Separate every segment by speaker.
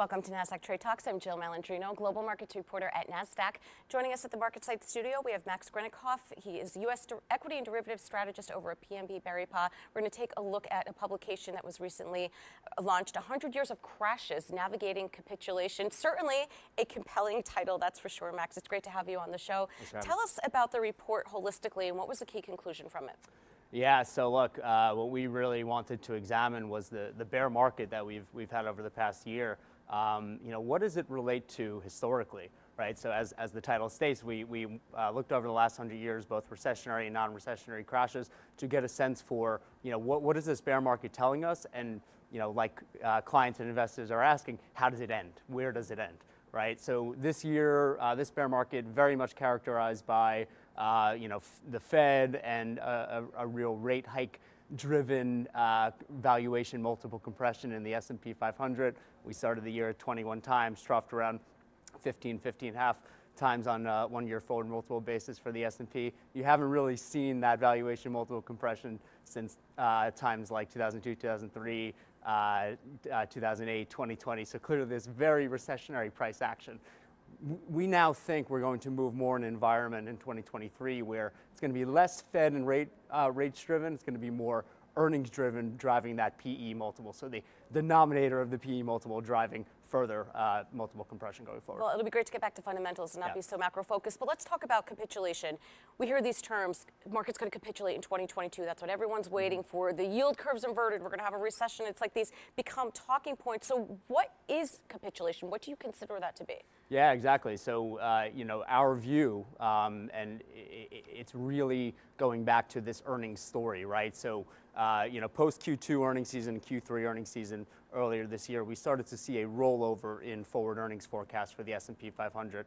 Speaker 1: Welcome to Nasdaq Trade Talks. I'm Jill Malandrino, global markets reporter at Nasdaq. Joining us at the MarketSite studio, we have Max Grinacoff. He is U.S. equity and derivatives strategist over at BNP Paribas. We're going to take a look at a publication that was recently launched, 100 Years of Crashes, Navigating Capitulation. Certainly a compelling title, that's for sure, Max. It's great to have you on the show. Tell us about the report holistically and what was the key conclusion from it?
Speaker 2: Yeah, so look, what we really wanted to examine was the bear market that we've had over the past year. What does it relate to historically, right? So as the title states, we looked over the last 100 years, both recessionary and non-recessionary crashes, to get a sense for, what is this bear market telling us? And, clients and investors are asking, how does it end? Where does it end, right? So this year, this bear market very much characterized by, the Fed and a real rate hike driven valuation multiple compression in the S&P 500. We started the year at 21 times, troughed around 15.5 times on a 1-year forward multiple basis for the S&P. You haven't really seen that valuation multiple compression since times like 2002, 2003, 2008, 2020. So clearly there's very recessionary price action. We now think we're going to move more in an environment in 2023 where it's going to be less Fed and rates driven. It's going to be more earnings driven, driving that PE multiple. So the denominator of the PE multiple driving further multiple compression going forward.
Speaker 1: Well, it'll be great to get back to fundamentals and not be so macro focused, but let's talk about capitulation. We hear these terms, market's going to capitulate in 2022. That's what everyone's waiting for. The yield curve's inverted. We're going to have a recession. It's like these become talking points. So what is capitulation? What do you consider that to be?
Speaker 2: Yeah, exactly. So, our view, and it's really going back to this earnings story, right? So, post Q2 earnings season, Q3 earnings season earlier this year, we started to see a rollover in forward earnings forecast for the S&P 500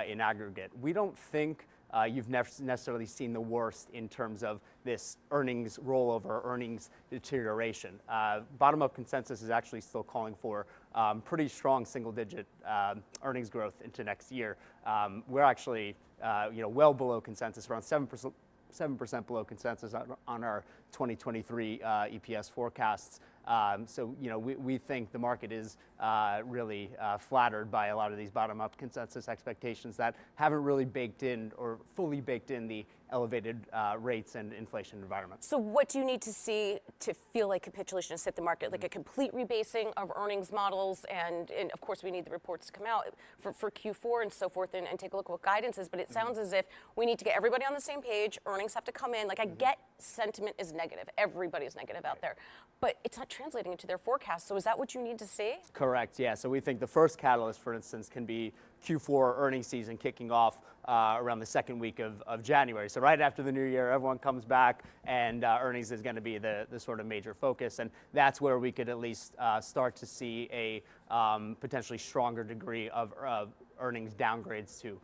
Speaker 2: in aggregate. We don't think you've necessarily seen the worst in terms of this earnings rollover, earnings deterioration. Bottom-up consensus is actually still calling for pretty strong single-digit earnings growth into next year. We're actually, well below consensus, around 7% below consensus on our 2023 EPS forecasts. So, we think the market is really flattered by a lot of these bottom-up consensus expectations that haven't really baked in or fully baked in the elevated rates and inflation environment.
Speaker 1: So what do you need to see to feel like capitulation has hit the market? Like a complete rebasing of earnings models, and of course we need the reports to come out for Q4 and so forth and take a look at what guidance is, but it sounds as if we need to get everybody on the same page, earnings have to come in. Like I get sentiment is negative, everybody's negative out there, but it's not translating into their forecast. So is that what you need to see?
Speaker 2: Correct, yeah. So we think the first catalyst, for instance, can be Q4 earnings season kicking off around the second week of January. So right after the new year, everyone comes back and earnings is going to be the sort of major focus. And that's where we could at least start to see a potentially stronger degree of earnings downgrades to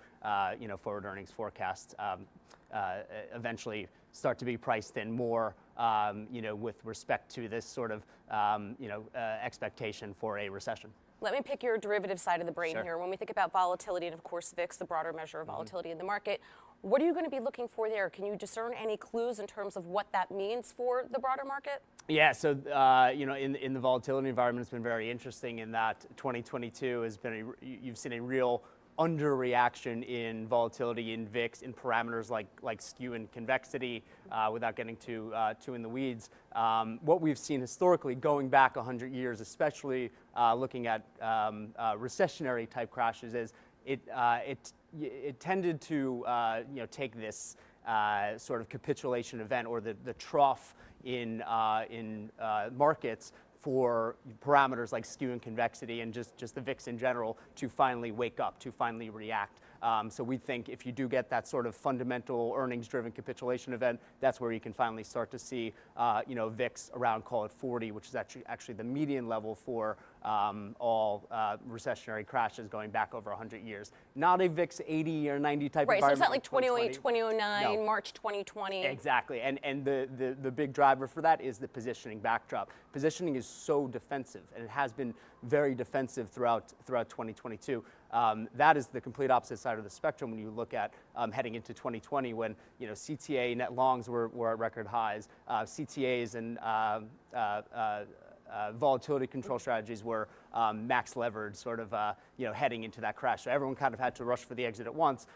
Speaker 2: forward earnings forecasts eventually start to be priced in more, with respect to this sort of, expectation for a recession.
Speaker 1: Let me pick your derivative side of the brain
Speaker 2: Sure.
Speaker 1: here. When we think about volatility and, of course, VIX, the broader measure of volatility in the market, what are you going to be looking for there? Can you discern any clues in terms of what that means for the broader market?
Speaker 2: Yeah, so, in the volatility environment, it's been very interesting in that 2022 has been, you've seen a real underreaction in volatility in VIX in parameters like skew and convexity, without getting too in the weeds. What we've seen historically going back 100 years, especially looking at recessionary type crashes, is it tended to take this sort of capitulation event or the trough in markets for parameters like skew and convexity and just the VIX in general to finally wake up, to finally react. So we think if you do get that sort of fundamental earnings-driven capitulation event, that's where you can finally start to see, VIX around, call it 40, which is actually the median level for all recessionary crashes going back over 100 years. Not a VIX 80 or 90 type
Speaker 1: right,
Speaker 2: environment.
Speaker 1: Right, so it's not like 2008, 2009,
Speaker 2: no.
Speaker 1: March 2020.
Speaker 2: Exactly, and the big driver for that is the positioning backdrop. Positioning is so defensive, and it has been very defensive throughout 2022. That is the complete opposite side of the spectrum when you look at heading into 2020 when CTA net longs were at record highs. CTAs and volatility control strategies were max levered, sort of heading into that crash. So everyone kind of had to rush for the exit at once.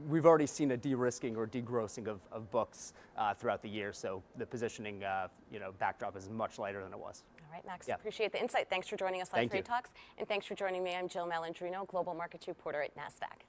Speaker 2: We've already seen a de-risking or degrossing of books throughout the year, so the positioning backdrop is much lighter than it was.
Speaker 1: All right, Max, appreciate the insight. Thanks for joining us on Trade Talks, and thanks for joining me. I'm Jill Malandrino, Global Markets Reporter at Nasdaq.